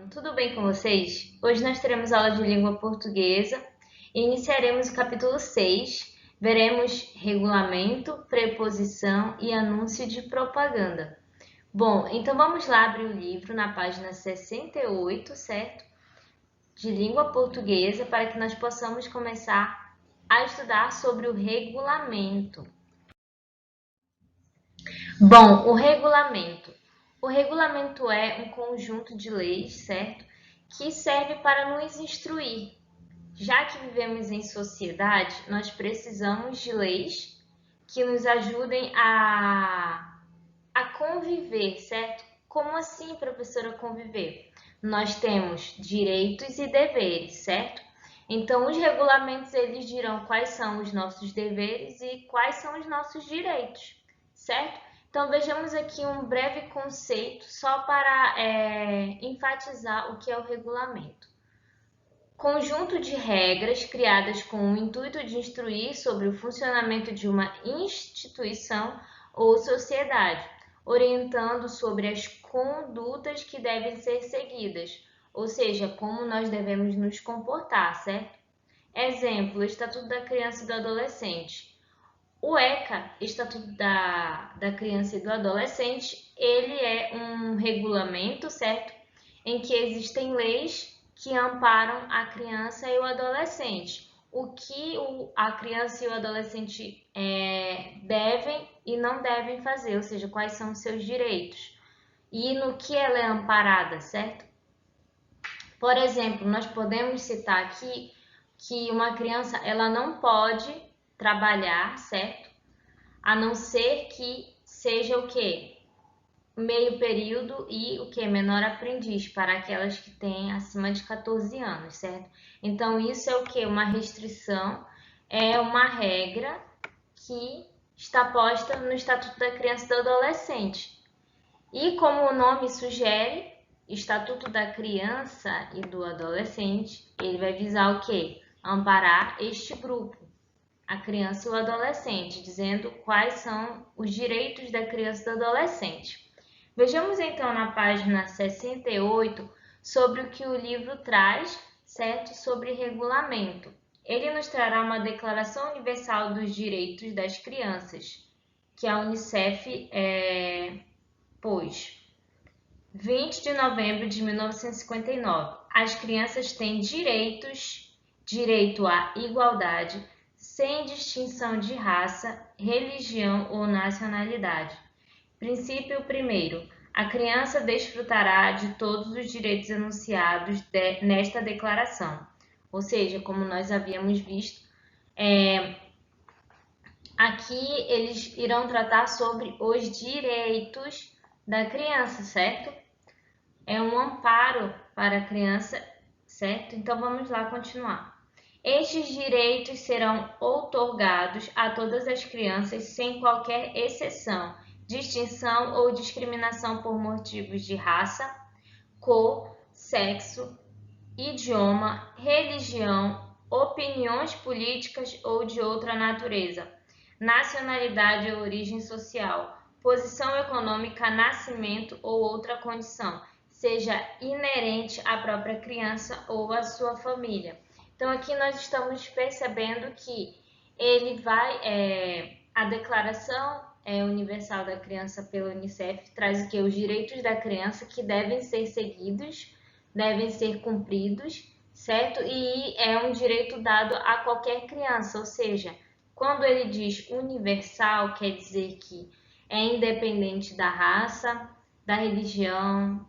Tudo bem com vocês? Hoje nós teremos aula de língua portuguesa e iniciaremos o capítulo 6. Veremos regulamento, preposição e anúncio de propaganda. Bom, então vamos lá abrir o livro na página 68, certo? De língua portuguesa, para que nós possamos começar a estudar sobre o regulamento. Bom, o regulamento. O regulamento é um conjunto de leis, certo? Que serve para nos instruir. Já que vivemos em sociedade, nós precisamos de leis que nos ajudem a conviver, certo? Como assim, professora, conviver? Nós temos direitos e deveres, certo? Então, os regulamentos, eles dirão quais são os nossos deveres e quais são os nossos direitos, certo? Então, vejamos aqui um breve conceito só para enfatizar o que é o regulamento. Conjunto de regras criadas com o intuito de instruir sobre o funcionamento de uma instituição ou sociedade, orientando sobre as condutas que devem ser seguidas, ou seja, como nós devemos nos comportar, certo? Exemplo, Estatuto da Criança e do Adolescente. O ECA, Estatuto da Criança e do Adolescente, ele é um regulamento, certo? Em que existem leis que amparam a criança e o adolescente. O que a criança e o adolescente devem e não devem fazer, ou seja, quais são os seus direitos. E no que ela é amparada, certo? Por exemplo, nós podemos citar aqui que uma criança ela não pode trabalhar, certo? A não ser que seja o quê? Meio período e o que? Menor aprendiz, para aquelas que têm acima de 14 anos, certo? Então, isso é o que? Uma restrição, é uma regra que está posta no Estatuto da Criança e do Adolescente. E como o nome sugere, Estatuto da Criança e do Adolescente, ele vai visar o quê? Amparar este grupo, a criança e o adolescente, dizendo quais são os direitos da criança e do adolescente. Vejamos então na página 68 sobre o que o livro traz, certo? Sobre regulamento. Ele nos trará uma Declaração Universal dos Direitos das Crianças, que a Unicef pôs. 20 de novembro de 1959. As crianças têm direito à igualdade, sem distinção de raça, religião ou nacionalidade. Princípio 1º. A criança desfrutará de todos os direitos enunciados nesta declaração. Ou seja, como nós havíamos visto, aqui eles irão tratar sobre os direitos da criança, certo? É um amparo para a criança, certo? Então vamos lá continuar. Estes direitos serão outorgados a todas as crianças sem qualquer exceção, distinção ou discriminação por motivos de raça, cor, sexo, idioma, religião, opiniões políticas ou de outra natureza, nacionalidade ou origem social, posição econômica, nascimento ou outra condição, seja inerente à própria criança ou à sua família. Então, aqui nós estamos percebendo que ele vai, a Declaração Universal da Criança pela Unicef traz o que? Os direitos da criança que devem ser seguidos, devem ser cumpridos, certo? E é um direito dado a qualquer criança, ou seja, quando ele diz universal, quer dizer que é independente da raça, da religião,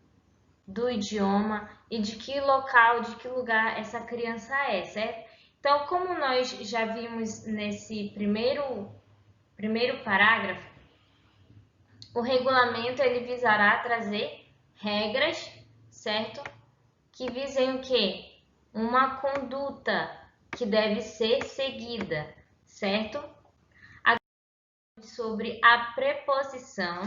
do idioma e de que local, de que lugar essa criança é, certo? Então, como nós já vimos nesse primeiro parágrafo, o regulamento ele visará trazer regras, certo? Que visem o quê? Uma conduta que deve ser seguida, certo? Sobre a preposição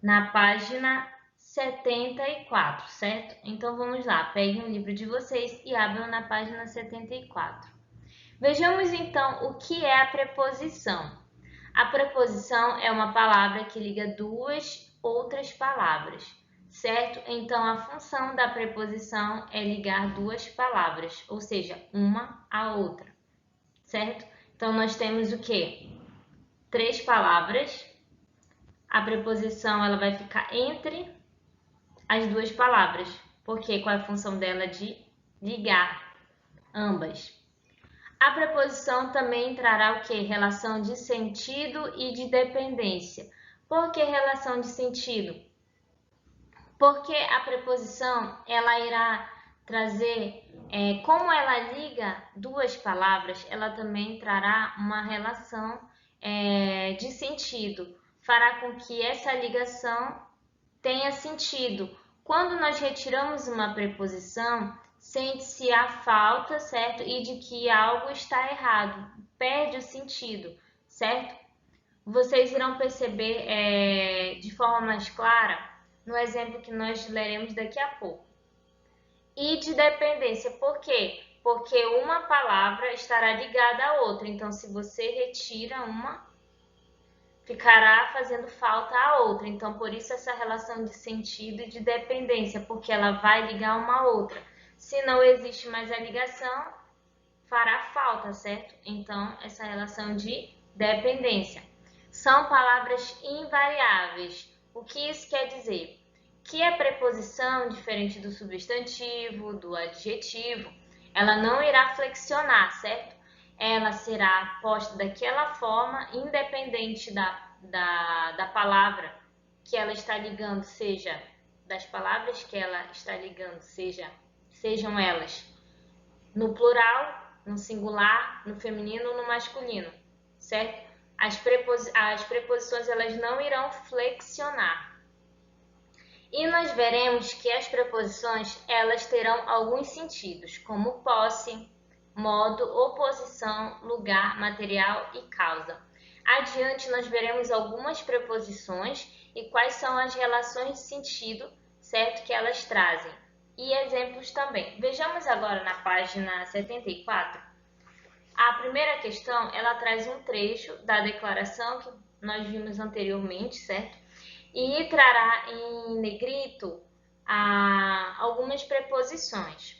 na página 74, certo? Então vamos lá, peguem o livro de vocês e abram na página 74. Vejamos então o que é a preposição. A preposição é uma palavra que liga duas outras palavras, certo? Então, a função da preposição é ligar duas palavras, ou seja, uma à outra, certo? Então, nós temos o quê? Três palavras. A preposição ela vai ficar entre as duas palavras, porque qual é a função dela? De ligar ambas. A preposição também trará o quê? Relação de sentido e de dependência. Por que relação de sentido? Porque a preposição ela irá trazer, como ela liga duas palavras, ela também trará uma relação de sentido, fará com que essa ligação tenha sentido. Quando nós retiramos uma preposição, sente-se a falta, certo? E de que algo está errado, perde o sentido, certo? Vocês irão perceber de forma mais clara no exemplo que nós leremos daqui a pouco. E de dependência, por quê? Porque uma palavra estará ligada à outra, então se você retira uma, ficará fazendo falta a outra. Então, por isso essa relação de sentido e de dependência, porque ela vai ligar uma a outra. Se não existe mais a ligação, fará falta, certo? Então, essa relação de dependência. São palavras invariáveis. O que isso quer dizer? Que a preposição, diferente do substantivo, do adjetivo, ela não irá flexionar, certo? Ela será posta daquela forma, independente da palavra que ela está ligando, seja das palavras que ela está ligando, sejam elas no plural, no singular, no feminino ou no masculino, certo? As preposições elas não irão flexionar. E nós veremos que as preposições elas terão alguns sentidos, como posse, modo, oposição, lugar, material e causa. Adiante, nós veremos algumas preposições e quais são as relações de sentido, certo, que elas trazem. E exemplos também. Vejamos agora na página 74. A primeira questão, ela traz um trecho da declaração que nós vimos anteriormente, certo? E trará em negrito algumas preposições.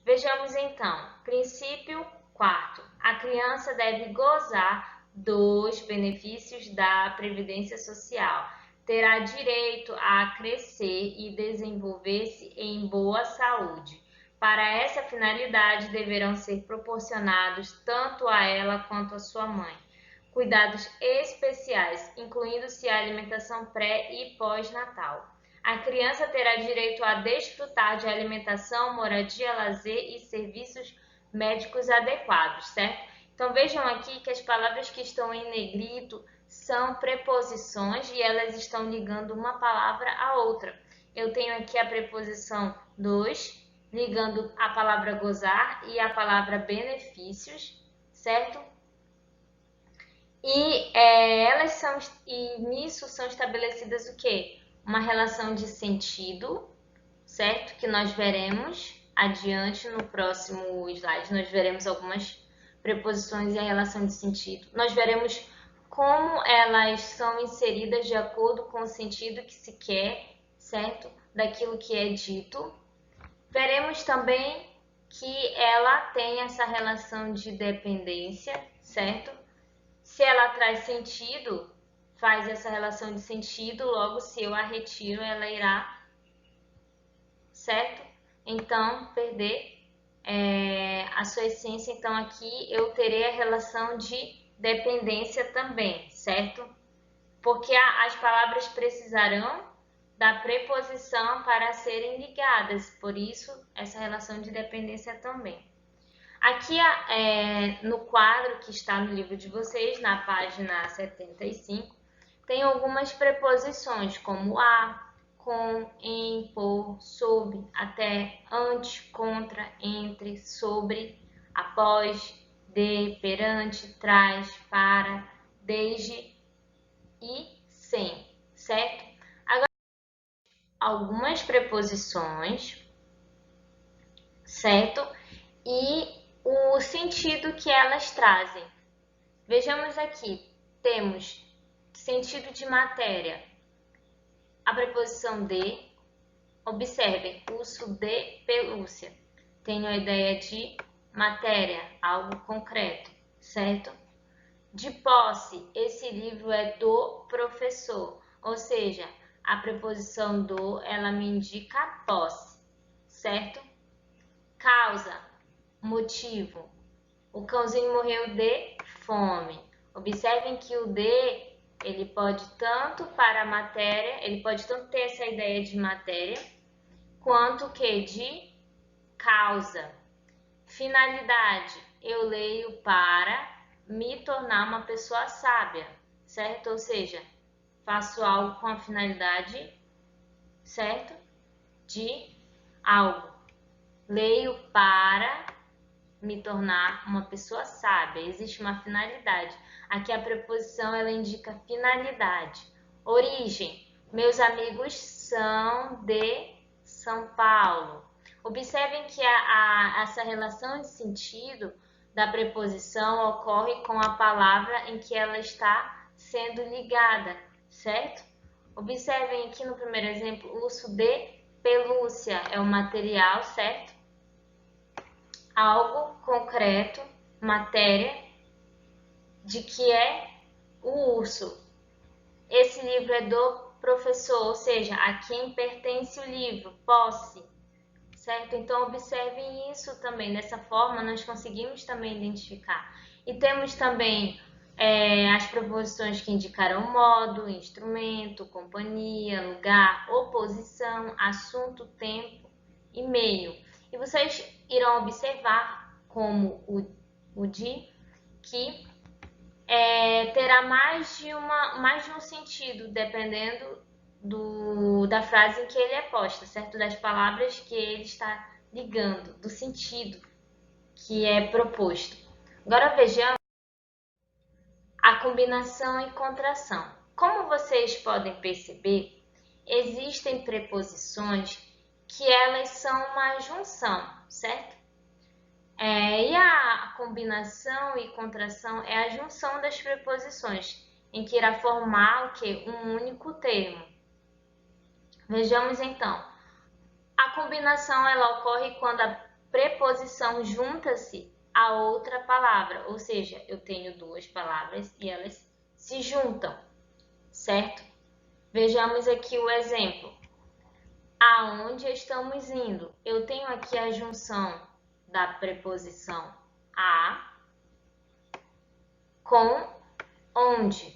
Vejamos então. Princípio 4. A criança deve gozar dos benefícios da Previdência Social. Terá direito a crescer e desenvolver-se em boa saúde. Para essa finalidade, deverão ser proporcionados tanto a ela quanto a sua mãe cuidados especiais, incluindo-se a alimentação pré e pós-natal. A criança terá direito a desfrutar de alimentação, moradia, lazer e serviços médicos adequados, certo? Então vejam aqui que as palavras que estão em negrito são preposições e elas estão ligando uma palavra à outra. Eu tenho aqui a preposição dos, ligando a palavra gozar e a palavra benefícios, certo? E nisso são estabelecidas o quê? Uma relação de sentido, certo? Que nós veremos adiante no próximo slide. Nós veremos algumas preposições e a relação de sentido. Nós veremos como elas são inseridas de acordo com o sentido que se quer, certo? Daquilo que é dito. Veremos também que ela tem essa relação de dependência, certo? Se ela traz sentido, faz essa relação de sentido, logo se eu a retiro, ela irá, certo? Então, perder a sua essência. Então, aqui eu terei a relação de dependência também, certo? Porque as palavras precisarão da preposição para serem ligadas, por isso, essa relação de dependência também. Aqui no quadro que está no livro de vocês, na página 75, tem algumas preposições como a, com, em, por, sob, até, ante, contra, entre, sobre, após, de, perante, trás, para, desde e sem, certo? Agora, algumas preposições, certo? E o sentido que elas trazem. Vejamos aqui, temos sentido de matéria, a preposição de, Observem, urso de pelúcia. Tenho a ideia de matéria, algo concreto, certo? De posse, esse livro é do professor, ou seja, a preposição do, ela me indica a posse, certo? Causa, motivo. O cãozinho morreu de fome. Observem que o de, ele pode tanto para a matéria, ele pode tanto ter essa ideia de matéria, quanto que de causa. Finalidade, eu leio para me tornar uma pessoa sábia, certo? Ou seja, faço algo com a finalidade, certo? De algo. Leio para me tornar uma pessoa sábia. Existe uma finalidade. Aqui a preposição ela indica finalidade. Origem. Meus amigos são de São Paulo. Observem que essa relação de sentido da preposição ocorre com a palavra em que ela está sendo ligada, certo? Observem aqui no primeiro exemplo, urso de pelúcia é o material, certo? Algo concreto, matéria, de que é o urso. Esse livro é do professor, ou seja, a quem pertence o livro, posse, certo? Então, observem isso também, dessa forma nós conseguimos também identificar. E temos também as preposições que indicarão modo, instrumento, companhia, lugar, oposição, assunto, tempo e meio. E vocês irão observar como o de que terá mais de um sentido, dependendo da frase em que ele é posta, certo? Das palavras que ele está ligando, do sentido que é proposto. Agora vejamos a combinação e contração. Como vocês podem perceber, existem preposições que elas são uma junção, certo? E a combinação e contração é a junção das preposições, em que irá formar o quê? Um único termo. Vejamos então. A combinação ela ocorre quando a preposição junta-se a outra palavra, ou seja, eu tenho duas palavras e elas se juntam, certo? Vejamos aqui o exemplo. Aonde estamos indo? Eu tenho aqui a junção da preposição a com onde,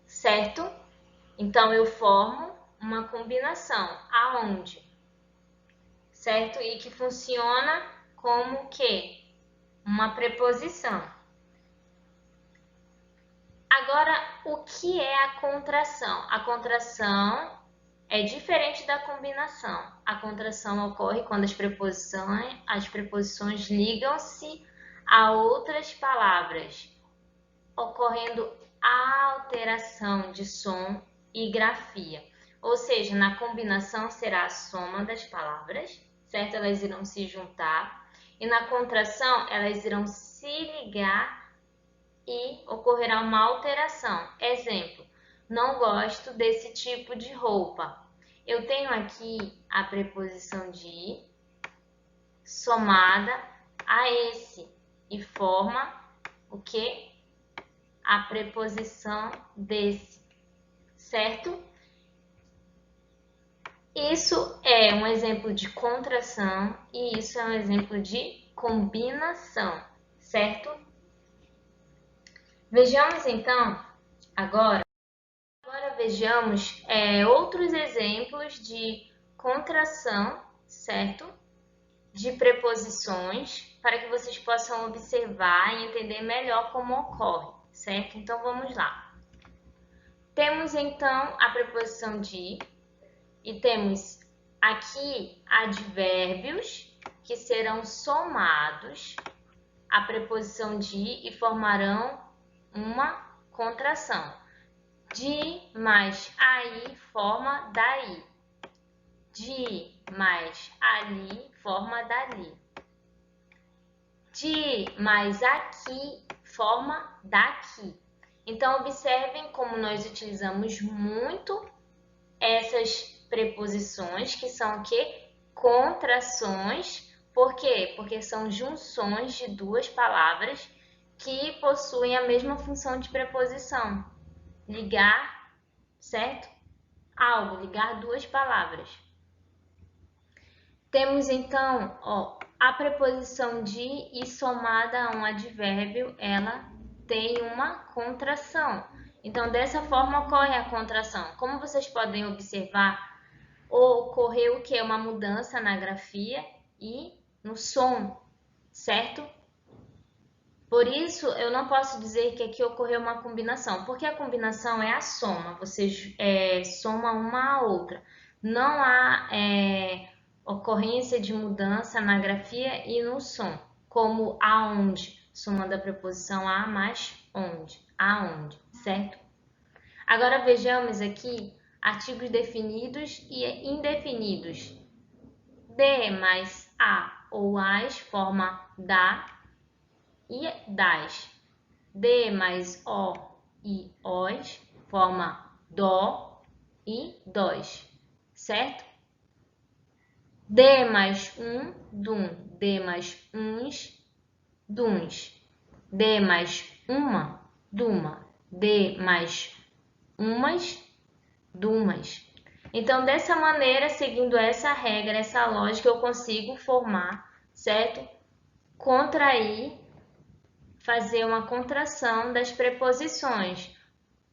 certo? Então, eu formo uma combinação, aonde, certo? E que funciona como que? Uma preposição. Agora, o que é a contração? A contração é diferente da combinação. A contração ocorre quando as preposições ligam-se a outras palavras, ocorrendo alteração de som e grafia. Ou seja, na combinação será a soma das palavras, certo? Elas irão se juntar. E na contração, elas irão se ligar e ocorrerá uma alteração. Exemplo, não gosto desse tipo de roupa. Eu tenho aqui a preposição de somada a esse e forma o que? A preposição desse, certo? Isso é um exemplo de contração e isso é um exemplo de combinação, certo? Vejamos então agora vejamos outros exemplos de contração, certo? De preposições, para que vocês possam observar e entender melhor como ocorre, certo? Então, vamos lá. Temos, então, a preposição de e temos aqui advérbios que serão somados à preposição de e formarão uma contração. De mais aí forma daí. De mais ali forma dali. De mais aqui forma daqui. Então, observem como nós utilizamos muito essas preposições, que são o quê? Contrações. Por quê? Porque são junções de duas palavras que possuem a mesma função de preposição. Ligar, certo? Algo, ligar duas palavras. Temos então, a preposição de e somada a um advérbio, ela tem uma contração. Então, dessa forma ocorre a contração. Como vocês podem observar, ocorreu o que? Uma mudança na grafia e no som, certo? Por isso, eu não posso dizer que aqui ocorreu uma combinação, porque a combinação é a soma, você soma uma à outra. Não há ocorrência de mudança na grafia e no som, como aonde, somando a preposição a mais onde, aonde, certo? Agora vejamos aqui artigos definidos e indefinidos. De mais a ou as forma da e das. De mais o e os forma dó e dós, certo? De mais dum. De mais uns, duns. De mais uma, duma. De mais umas, dumas. Então, dessa maneira, seguindo essa regra, essa lógica, eu consigo formar, certo? Contrair, fazer uma contração das preposições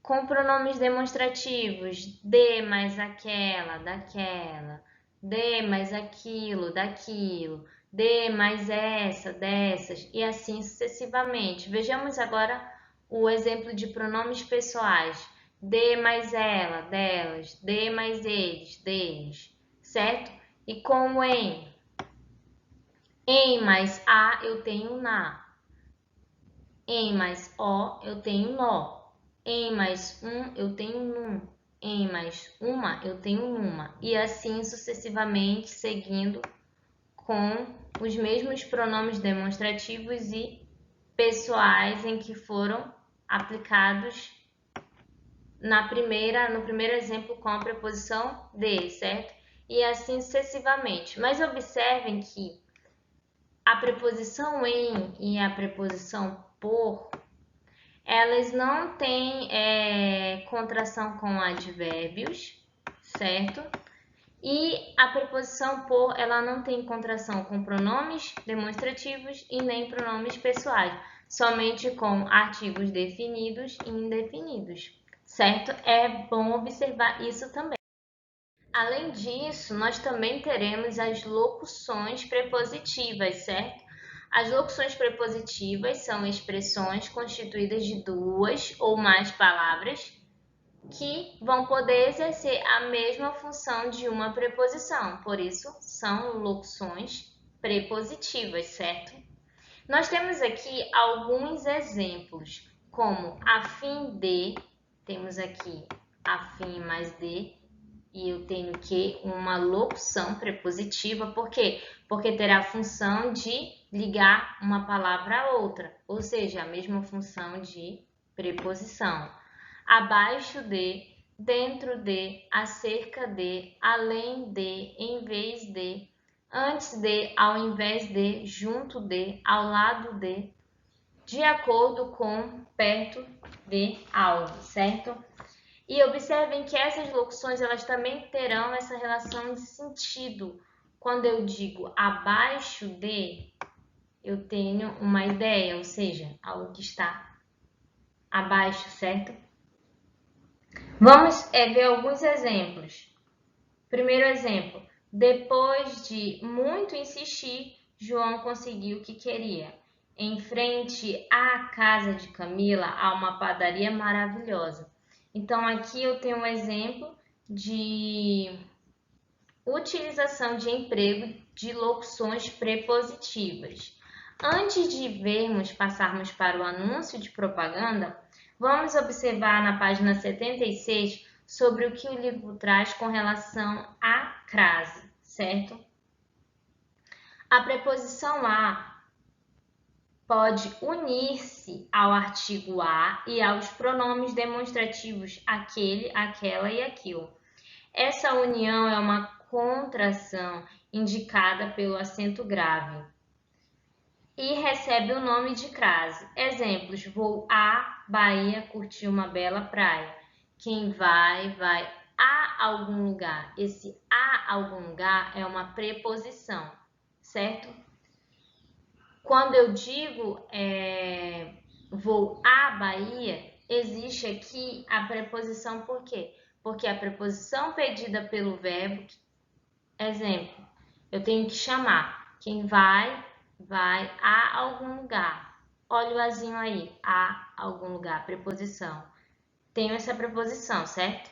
com pronomes demonstrativos, de mais aquela, daquela, de mais aquilo, daquilo, de mais essa, dessas, e assim sucessivamente. Vejamos agora o exemplo de pronomes pessoais. De mais ela, delas, de mais eles, deles, certo? E com o em. Em mais a, eu tenho na. Em mais o, eu tenho nó. Em mais eu tenho num. Em mais uma, eu tenho numa. E assim sucessivamente, seguindo com os mesmos pronomes demonstrativos e pessoais em que foram aplicados no primeiro exemplo com a preposição de, certo? E assim sucessivamente. Mas observem que a preposição em e a preposição por, elas não têm contração com advérbios, certo? E a preposição por, ela não tem contração com pronomes demonstrativos e nem pronomes pessoais, somente com artigos definidos e indefinidos, certo? É bom observar isso também. Além disso, nós também teremos as locuções prepositivas, certo? As locuções prepositivas são expressões constituídas de duas ou mais palavras que vão poder exercer a mesma função de uma preposição, por isso são locuções prepositivas, certo? Nós temos aqui alguns exemplos, como a fim de, temos aqui a fim mais de, e eu tenho que uma locução prepositiva, por quê? Porque terá a função de ligar uma palavra a outra, ou seja, a mesma função de preposição. Abaixo de, dentro de, acerca de, além de, em vez de, antes de, ao invés de, junto de, ao lado de acordo com, perto de algo, certo? E observem que essas locuções elas também terão essa relação de sentido. Quando eu digo abaixo de, eu tenho uma ideia, ou seja, algo que está abaixo, certo? Vamos ver alguns exemplos. Primeiro exemplo, depois de muito insistir, João conseguiu o que queria. Em frente à casa de Camila há uma padaria maravilhosa. Então, aqui eu tenho um exemplo de utilização de emprego de locuções prepositivas. Antes de passarmos para o anúncio de propaganda, vamos observar na página 76 sobre o que o livro traz com relação à crase, certo? A preposição a pode unir-se ao artigo a e aos pronomes demonstrativos aquele, aquela e aquilo. Essa união é uma contração indicada pelo acento grave e recebe o nome de crase. Exemplos: vou à Bahia curtir uma bela praia. Quem vai a algum lugar. Esse a algum lugar é uma preposição, certo? Quando eu digo vou à Bahia, existe aqui a preposição por quê? Porque a preposição pedida pelo verbo, exemplo, eu tenho que chamar. Quem vai a algum lugar. Olha o azinho aí, a algum lugar, preposição. Tenho essa preposição, certo?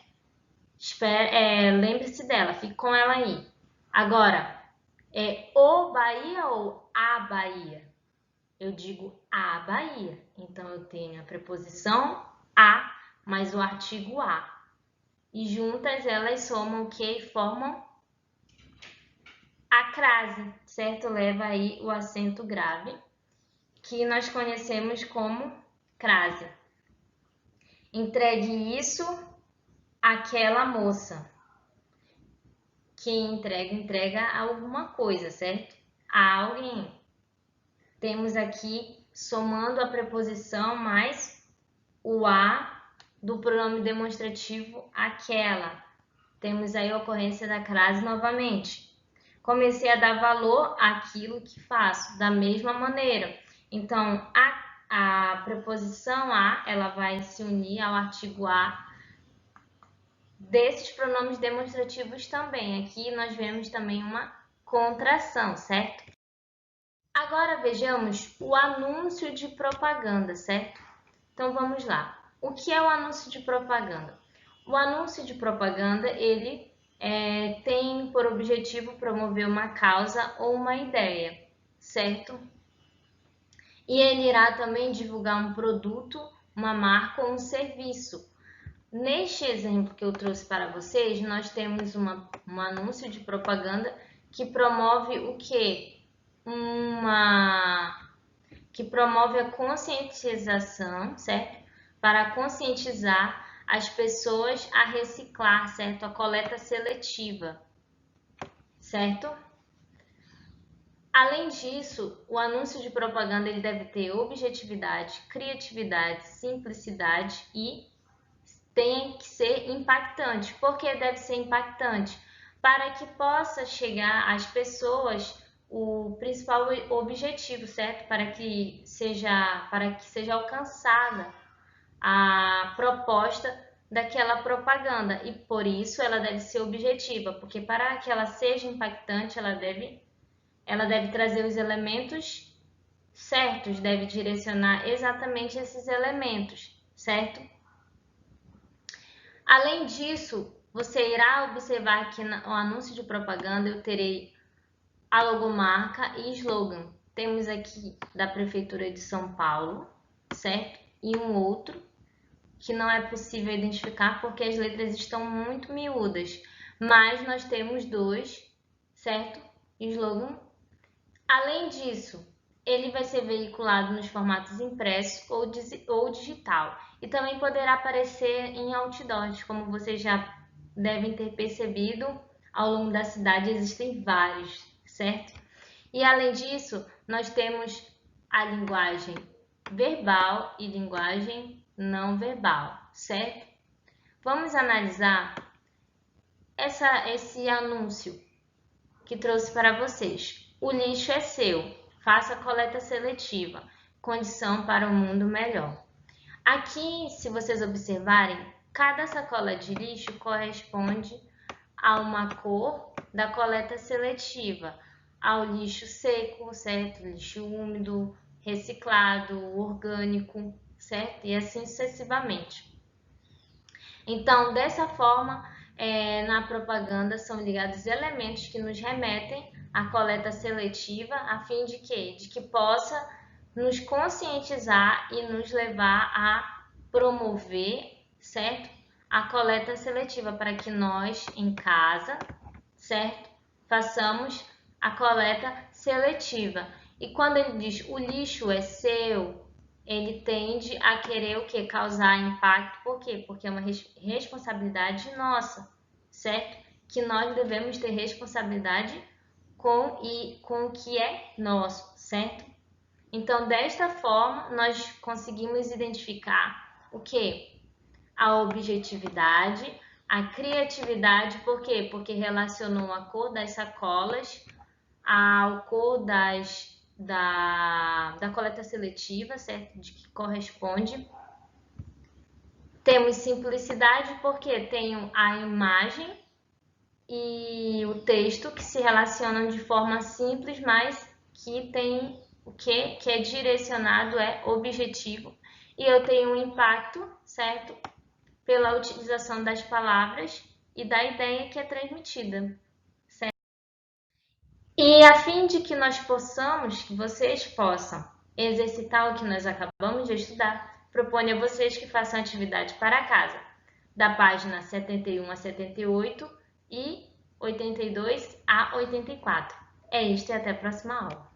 Lembre-se dela, fique com ela aí. Agora, é o Bahia ou a Bahia? Eu digo a Bahia. Então, eu tenho a preposição a, mais o artigo a. E juntas elas somam o que? E formam a crase, certo? Leva aí o acento grave, que nós conhecemos como crase. Entregue isso àquela moça. Quem entrega alguma coisa, certo? A alguém. Temos aqui, somando a preposição mais o a do pronome demonstrativo aquela. Temos aí a ocorrência da crase novamente. Comecei a dar valor àquilo que faço, da mesma maneira. Então, a preposição a, ela vai se unir ao artigo a desses pronomes demonstrativos também. Aqui nós vemos também uma contração, certo? Agora vejamos o anúncio de propaganda, certo? Então vamos lá. O que é o anúncio de propaganda? O anúncio de propaganda, ele tem por objetivo promover uma causa ou uma ideia, certo? E ele irá também divulgar um produto, uma marca ou um serviço. Neste exemplo que eu trouxe para vocês, nós temos um anúncio de propaganda que promove o quê? Que promove a conscientização, certo? Para conscientizar as pessoas a reciclar, certo? A coleta seletiva, certo? Além disso, o anúncio de propaganda ele deve ter objetividade, criatividade, simplicidade e tem que ser impactante. Por que deve ser impactante? Para que possa chegar às pessoas o principal objetivo, certo? Para que seja alcançada a proposta daquela propaganda. E por isso ela deve ser objetiva, porque para que ela seja impactante, ela deve trazer os elementos certos, deve direcionar exatamente esses elementos, certo? Além disso, você irá observar que no anúncio de propaganda eu terei a logomarca e slogan. Temos aqui da Prefeitura de São Paulo, certo? E um outro que não é possível identificar porque as letras estão muito miúdas. Mas nós temos dois, certo? Slogan. Além disso, ele vai ser veiculado nos formatos impresso ou digital e também poderá aparecer em outdoors, como vocês já devem ter percebido, ao longo da cidade existem vários, certo? E além disso, nós temos a linguagem verbal e linguagem não verbal, certo? Vamos analisar esse anúncio que trouxe para vocês. O lixo é seu. Faça a coleta seletiva. Condição para um mundo melhor. Aqui, se vocês observarem, cada sacola de lixo corresponde a uma cor da coleta seletiva. Ao lixo seco, certo? Lixo úmido, reciclado, orgânico, certo? E assim sucessivamente. Então, dessa forma, na propaganda são ligados elementos que nos remetem à coleta seletiva, a fim de quê? De que possa nos conscientizar e nos levar a promover, certo? A coleta seletiva para que nós, em casa, certo? Façamos a coleta seletiva. E quando ele diz o lixo é seu, ele tende a querer o que? Causar impacto. Por quê? Porque é uma responsabilidade nossa, certo? Que nós devemos ter responsabilidade com o que é nosso, certo? Então, desta forma, nós conseguimos identificar o que? A objetividade, a criatividade, por quê? Porque relacionou a cor das sacolas ao cor da coleta seletiva, certo? De que corresponde. Temos simplicidade, porque tenho a imagem e o texto que se relacionam de forma simples, mas que tem o que é direcionado, é objetivo. E eu tenho um impacto, certo? Pela utilização das palavras e da ideia que é transmitida, certo? E a fim de que nós possamos, que vocês possam exercitar o que nós acabamos de estudar, proponho a vocês que façam atividade para casa, da página 71 a 78 e 82 a 84. É isto e até a próxima aula.